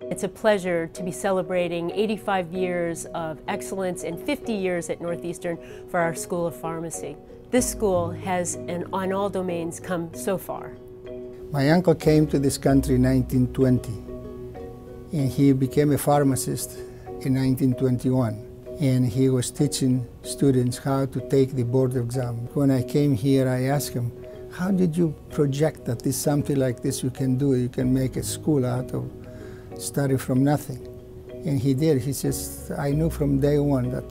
It's a pleasure to be celebrating 85 years of excellence and 50 years at Northeastern for our School of Pharmacy. This school has, on all domains, come so far. My uncle came to this country in 1920, and he became a pharmacist in 1921. And he was teaching students how to take the board exam. When I came here, I asked him, how did you project that this something like this you can do? You can make a school out of study from nothing. And he did. He says, I knew from day one that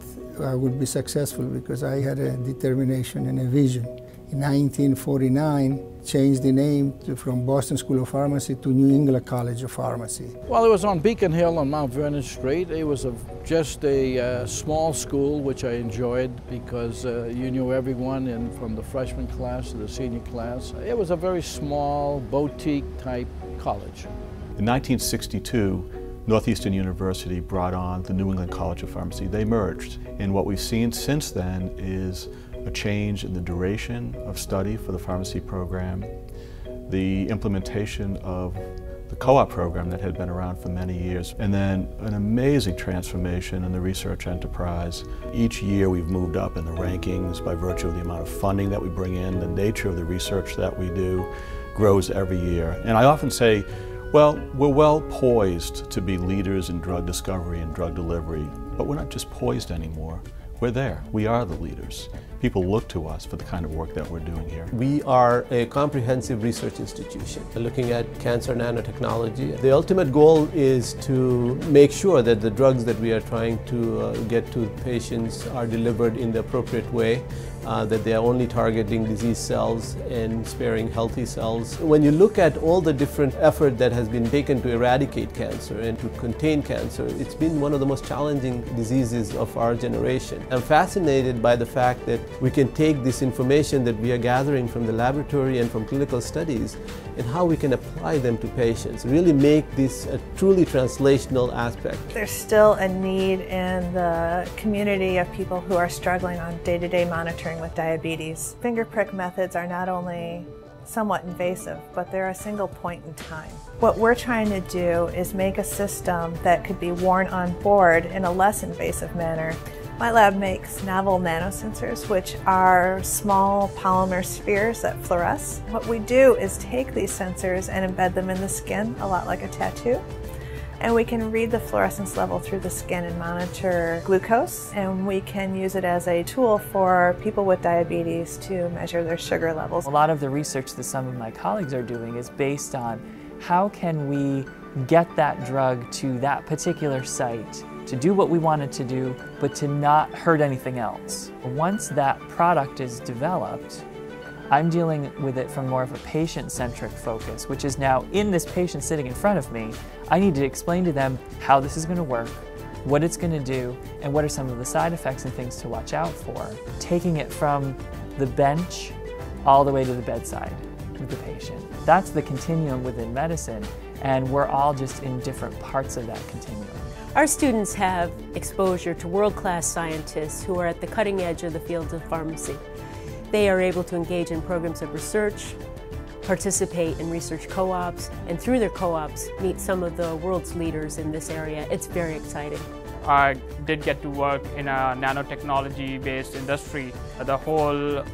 I would be successful because I had a determination and a vision. In 1949, changed the name from Boston School of Pharmacy to New England College of Pharmacy. Well, it was on Beacon Hill on Mount Vernon Street. It was just a small school, which I enjoyed because you knew everyone, and from the freshman class to the senior class. It was a very small, boutique-type college. In 1962, Northeastern University brought on the New England College of Pharmacy. They merged, and what we've seen since then is a change in the duration of study for the pharmacy program, the implementation of the co-op program that had been around for many years, and then an amazing transformation in the research enterprise. Each year we've moved up in the rankings by virtue of the amount of funding that we bring in. The nature of the research that we do grows every year. And I often say, well, we're well poised to be leaders in drug discovery and drug delivery, but we're not just poised anymore. We're there. We are the leaders. People look to us for the kind of work that we're doing here. We are a comprehensive research institution looking at cancer nanotechnology. The ultimate goal is to make sure that the drugs that we are trying to get to patients are delivered in the appropriate way, that they are only targeting disease cells and sparing healthy cells. When you look at all the different effort that has been taken to eradicate cancer and to contain cancer, it's been one of the most challenging diseases of our generation. I'm fascinated by the fact that we can take this information that we are gathering from the laboratory and from clinical studies and how we can apply them to patients, really make this a truly translational aspect. There's still a need in the community of people who are struggling on day-to-day monitoring with diabetes. Finger prick methods are not only somewhat invasive, but they're a single point in time. What we're trying to do is make a system that could be worn on board in a less invasive manner. My lab makes novel nanosensors, which are small polymer spheres that fluoresce. What we do is take these sensors and embed them in the skin, a lot like a tattoo. And we can read the fluorescence level through the skin and monitor glucose. And we can use it as a tool for people with diabetes to measure their sugar levels. A lot of the research that some of my colleagues are doing is based on how can we get that drug to that particular site to do what we want it to do, but to not hurt anything else. Once that product is developed, I'm dealing with it from more of a patient-centric focus, which is now in this patient sitting in front of me, I need to explain to them how this is going to work, what it's going to do, and what are some of the side effects and things to watch out for. Taking it from the bench all the way to the bedside with the patient. That's the continuum within medicine, and we're all just in different parts of that continuum. Our students have exposure to world-class scientists who are at the cutting edge of the field of pharmacy. They are able to engage in programs of research, participate in research co-ops, and through their co-ops meet some of the world's leaders in this area. It's very exciting. I did get to work in a nanotechnology-based industry. The whole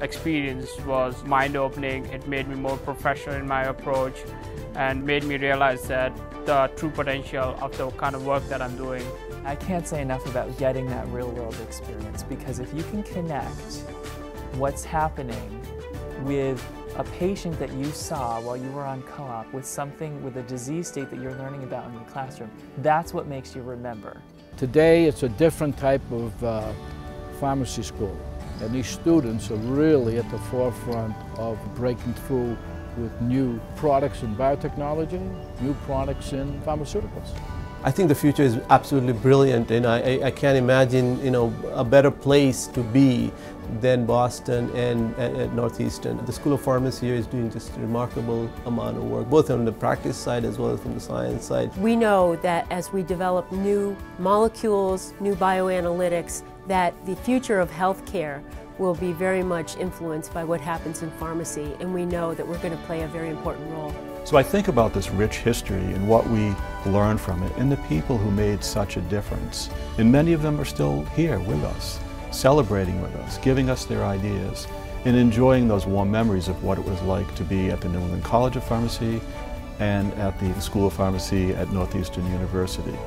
experience was mind-opening. It made me more professional in my approach and made me realize that the true potential of the kind of work that I'm doing. I can't say enough about getting that real-world experience, because if you can connect what's happening with a patient that you saw while you were on co-op with something, with a disease state that you're learning about in the classroom, that's what makes you remember. Today it's a different type of pharmacy school, and these students are really at the forefront of breaking through with new products in biotechnology, new products in pharmaceuticals. I think the future is absolutely brilliant, and I can't imagine, a better place to be than Boston and at Northeastern. The School of Pharmacy here is doing just a remarkable amount of work, both on the practice side as well as from the science side. We know that as we develop new molecules, new bioanalytics, that the future of healthcare will be very much influenced by what happens in pharmacy, and we know that we're going to play a very important role. So I think about this rich history and what we learned from it and the people who made such a difference. And many of them are still here with us, celebrating with us, giving us their ideas, and enjoying those warm memories of what it was like to be at the New England College of Pharmacy and at the School of Pharmacy at Northeastern University.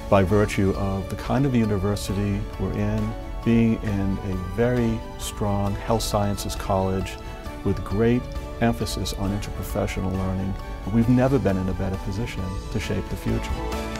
By virtue of the kind of university we're in, being in a very strong health sciences college with great emphasis on interprofessional learning, we've never been in a better position to shape the future.